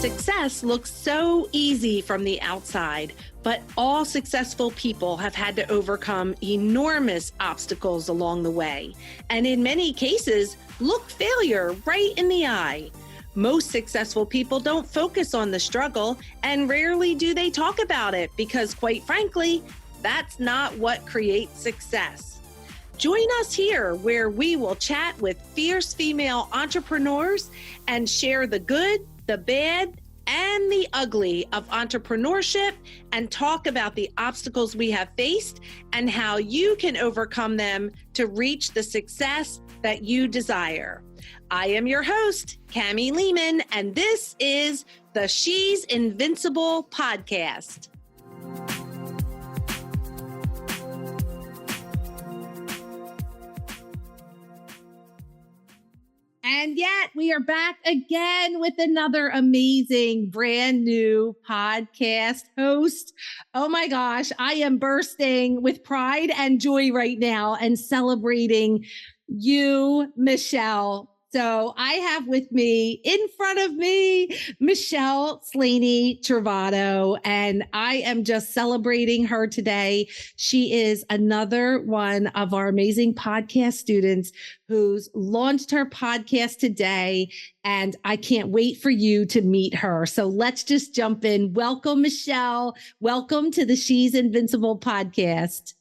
Success looks so easy from the outside, but all successful people have had to overcome enormous obstacles along the way, and in many cases, look failure right in the eye. Most successful people don't focus on the struggle, and rarely do they talk about it because, quite frankly, that's not what creates success. Join us here where we will chat with fierce female entrepreneurs and share the good, the bad, and the ugly of entrepreneurship, and talk about the obstacles we have faced and how you can overcome them to reach the success that you desire. I am your host, Cami Lehman, and this is the She's Invincible podcast. And yet we are back again with another amazing brand new podcast host. Oh my gosh, I am bursting with pride and joy right now and celebrating you, Michelle. So I have with me, in front of me, Michelle Slaney Trovato, and I am just celebrating her today. She is another one of our amazing podcast students who's launched her podcast today, and I can't wait for you to meet her. So let's just jump in. Welcome, Michelle. Welcome to the She's Invincible podcast.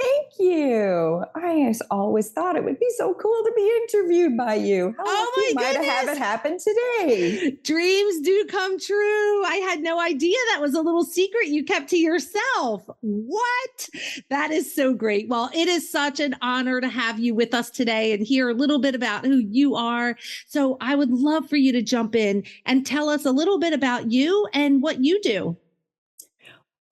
Thank you. I just always thought it would be so cool to be interviewed by you. How lucky might I have it happen today? Dreams do come true. I had no idea that was a little secret you kept to yourself. What? That is so great. Well, it is such an honor to have you with us today and hear a little bit about who you are. So I would love for you to jump in and tell us a little bit about you and what you do.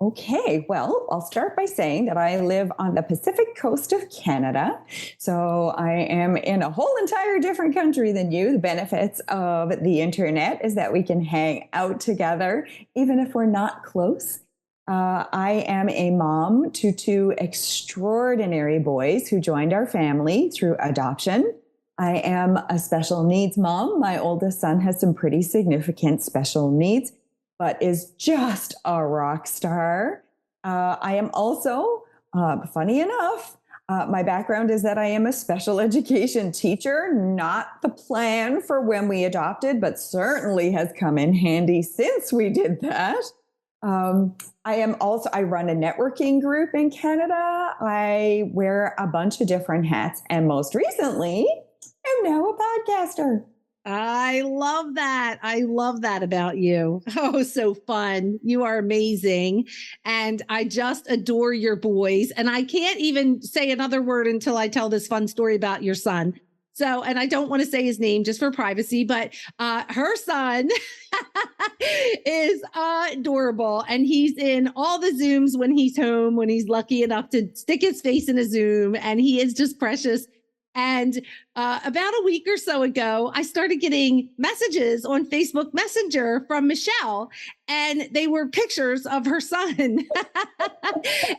Okay, well, I'll start by saying that I live on the Pacific coast of Canada. So I am in a whole entire different country than you. The benefits of the internet is that we can hang out together, even if we're not close. I am a mom to two extraordinary boys who joined our family through adoption. I am a special needs mom. My oldest son has some pretty significant special needs, but is just a rock star. I am also, funny enough, my background is that I am a special education teacher, not the plan for when we adopted, but certainly has come in handy since we did that. I run a networking group in Canada. I wear a bunch of different hats, and most recently, I'm now a podcaster. I love that. I love that about you. Oh, so fun. You are amazing. And I just adore your boys. And I can't even say another word until I tell this fun story about your son. So, and I don't want to say his name just for privacy, but her son is adorable. And he's in all the Zooms when he's home, when he's lucky enough to stick his face in a Zoom. And he is just precious. And about a week or so ago, I started getting messages on Facebook Messenger from Michelle, and they were pictures of her son. And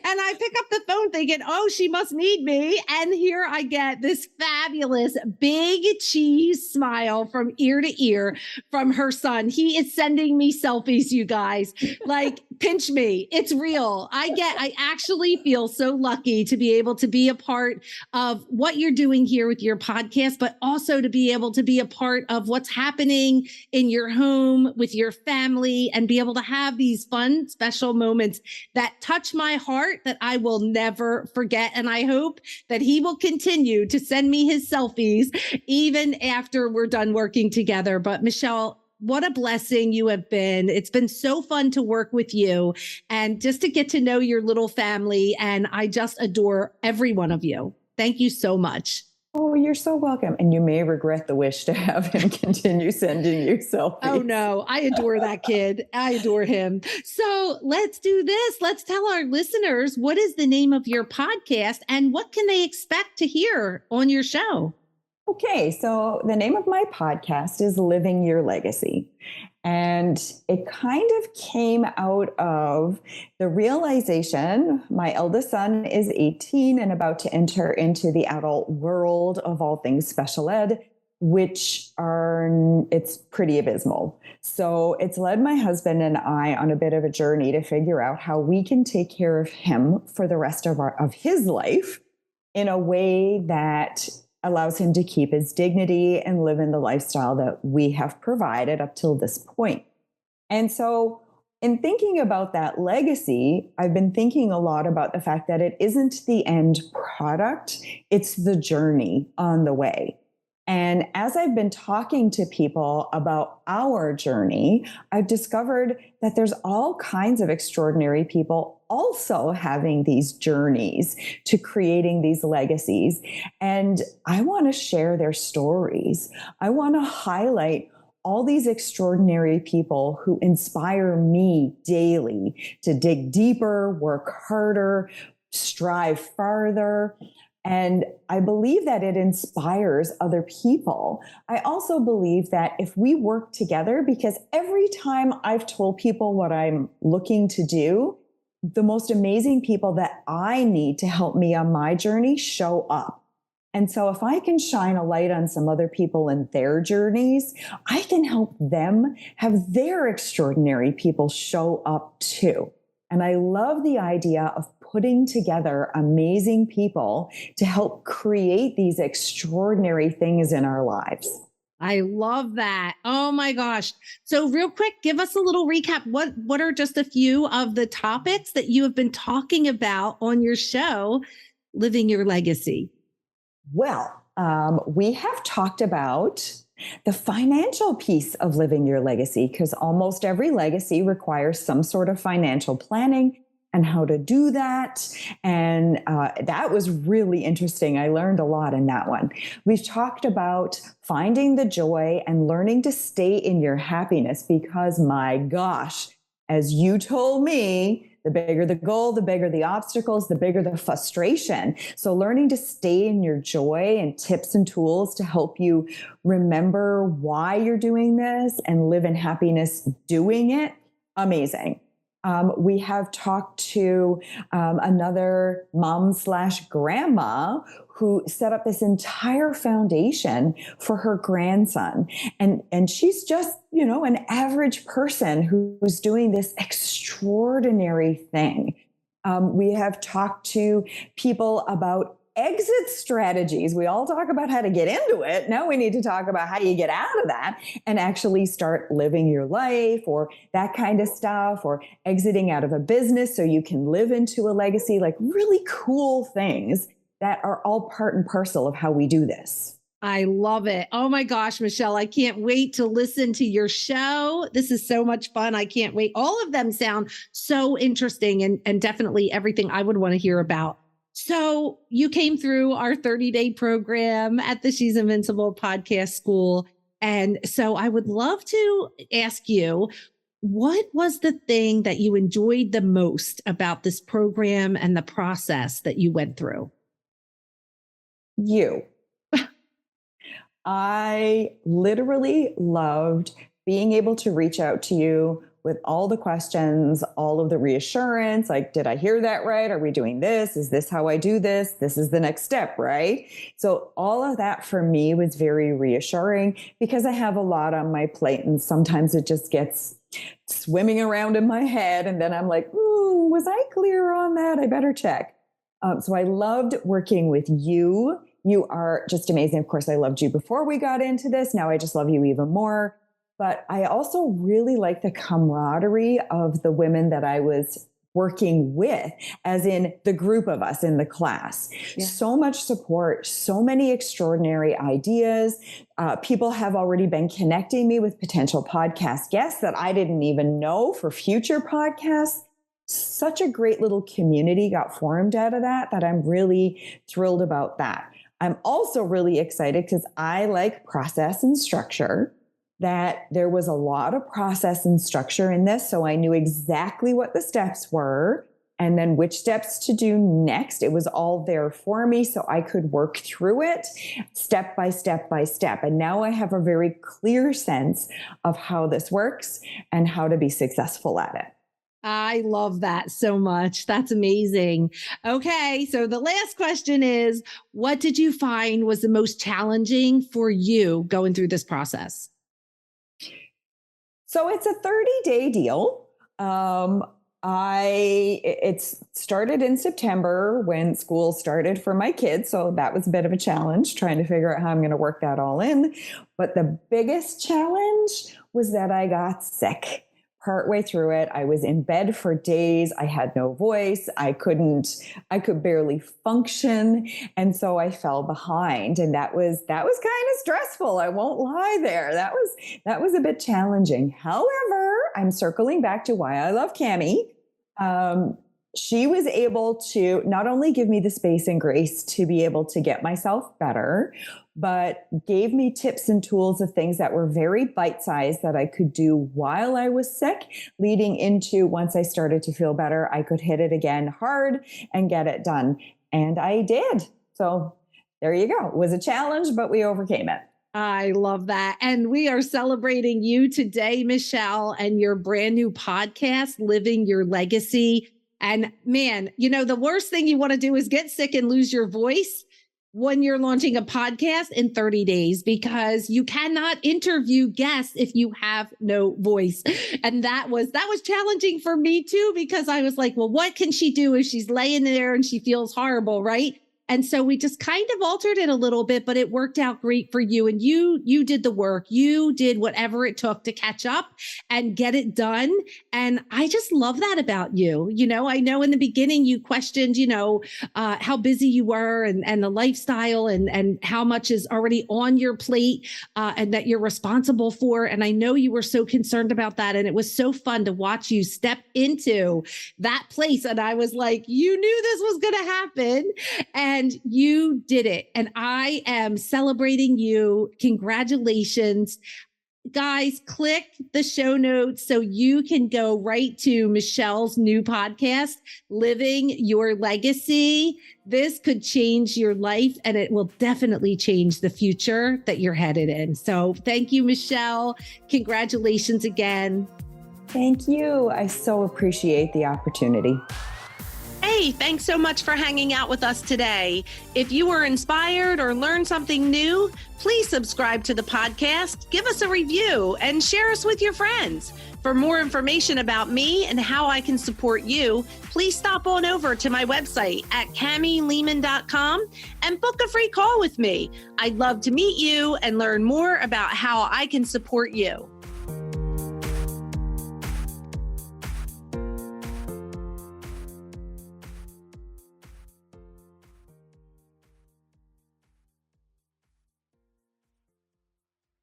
I pick up the phone thinking, oh, she must need me. And here I get this fabulous big cheese smile from ear to ear from her son. He is sending me selfies, you guys, like pinch me. It's real. I actually feel so lucky to be able to be a part of what you're doing here with your podcast, but also to be able to be a part of what's happening in your home with your family and be able to have these fun, special moments that touch my heart that I will never forget. And I hope that he will continue to send me his selfies even after we're done working together. But Michelle, what a blessing you have been. It's been so fun to work with you and just to get to know your little family. And I just adore every one of you. Thank you so much. Oh, you're so welcome. And you may regret the wish to have him continue sending you selfies. Oh, no. I adore that kid. I adore him. So let's do this. Let's tell our listeners, what is the name of your podcast and what can they expect to hear on your show? Okay, so the name of my podcast is Living Your Legacy. And it kind of came out of the realization, my eldest son is 18 and about to enter into the adult world of all things special ed. it's pretty abysmal. So it's led my husband and I on a bit of a journey to figure out how we can take care of him for the rest of his life in a way that allows him to keep his dignity and live in the lifestyle that we have provided up till this point. And so in thinking about that legacy, I've been thinking a lot about the fact that it isn't the end product, it's the journey on the way. And as I've been talking to people about our journey, I've discovered that there's all kinds of extraordinary people also having these journeys to creating these legacies. And I want to share their stories. I want to highlight all these extraordinary people who inspire me daily to dig deeper, work harder, strive farther. And I believe that it inspires other people. I also believe that if we work together, because every time I've told people what I'm looking to do, the most amazing people that I need to help me on my journey show up. And so if I can shine a light on some other people and their journeys, I can help them have their extraordinary people show up too. And I love the idea of putting together amazing people to help create these extraordinary things in our lives. I love that. Oh my gosh. So real quick, give us a little recap. What are just a few of the topics that you have been talking about on your show, Living Your Legacy? Well, we have talked about the financial piece of living your legacy, because almost every legacy requires some sort of financial planning and how to do that. And that was really interesting. I learned a lot in that one. We've talked about finding the joy and learning to stay in your happiness, because my gosh, as you told me, the bigger the goal, the bigger the obstacles, the bigger the frustration. So learning to stay in your joy and tips and tools to help you remember why you're doing this and live in happiness doing it. Amazing. We have talked to another mom/grandma who set up this entire foundation for her grandson. And she's just, an average person who's doing this extraordinary thing. We have talked to people about exit strategies. We all talk about how to get into it. Now we need to talk about how you get out of that and actually start living your life, or that kind of stuff, or exiting out of a business so you can live into a legacy, like really cool things that are all part and parcel of how we do this. I love it. Oh my gosh, Michelle, I can't wait to listen to your show. This is so much fun. I can't wait. All of them sound so interesting and definitely everything I would want to hear about. So you came through our 30-day program at the She's Invincible podcast school. And so I would love to ask you, what was the thing that you enjoyed the most about this program and the process that you went through? You. I literally loved being able to reach out to you with all the questions, all of the reassurance, like, did I hear that right? Are we doing this? Is this how I do this? This is the next step, right? So all of that for me was very reassuring, because I have a lot on my plate and sometimes it just gets swimming around in my head. And then I'm like, was I clear on that? I better check. So I loved working with you. You are just amazing. Of course, I loved you before we got into this. Now I just love you even more. But I also really like the camaraderie of the women that I was working with, as in the group of us in the class. Yeah. So much support, so many extraordinary ideas. People have already been connecting me with potential podcast guests that I didn't even know for future podcasts. Such a great little community got formed out of that I'm really thrilled about that. I'm also really excited because I like process and structure, that there was a lot of process and structure in this. So I knew exactly what the steps were and then which steps to do next. It was all there for me so I could work through it step by step by step. And now I have a very clear sense of how this works and how to be successful at it. I love that so much. That's amazing. Okay. So the last question is, what did you find was the most challenging for you going through this process? So it's a 30-day deal. It started in September when school started for my kids. So that was a bit of a challenge trying to figure out how I'm going to work that all in. But the biggest challenge was that I got sick. Partway through it, I was in bed for days. I had no voice. I could barely function. And so I fell behind. And that was kind of stressful. I won't lie there. That was a bit challenging. However, I'm circling back to why I love Cammie. She was able to not only give me the space and grace to be able to get myself better, but gave me tips and tools of things that were very bite-sized that I could do while I was sick, leading into once I started to feel better, I could hit it again hard and get it done. And I did. So there you go. It was a challenge, but we overcame it. I love that. And we are celebrating you today, Michelle, and your brand new podcast, Living Your Legacy. And man, the worst thing you want to do is get sick and lose your voice when you're launching a podcast in 30 days, because you cannot interview guests if you have no voice. And that was challenging for me too, because I was like, well, what can she do if she's laying there and she feels horrible, right? And so we just kind of altered it a little bit, but it worked out great for you. And you did the work. You did whatever it took to catch up and get it done. And I just love that about you. I know in the beginning you questioned, how busy you were and the lifestyle and how much is already on your plate and that you're responsible for. And I know you were so concerned about that. And it was so fun to watch you step into that place. And I was like, you knew this was going to happen. And you did it. And I am celebrating you. Congratulations. Guys, click the show notes so you can go right to Michelle's new podcast, Living Your Legacy. This could change your life, and it will definitely change the future that you're headed in. So thank you, Michelle. Congratulations again. Thank you. I so appreciate the opportunity. Hey, thanks so much for hanging out with us today. If you were inspired or learned something new, please subscribe to the podcast, give us a review, and share us with your friends. For more information about me and how I can support you, please stop on over to my website at CammieLehman.com and book a free call with me. I'd love to meet you and learn more about how I can support you.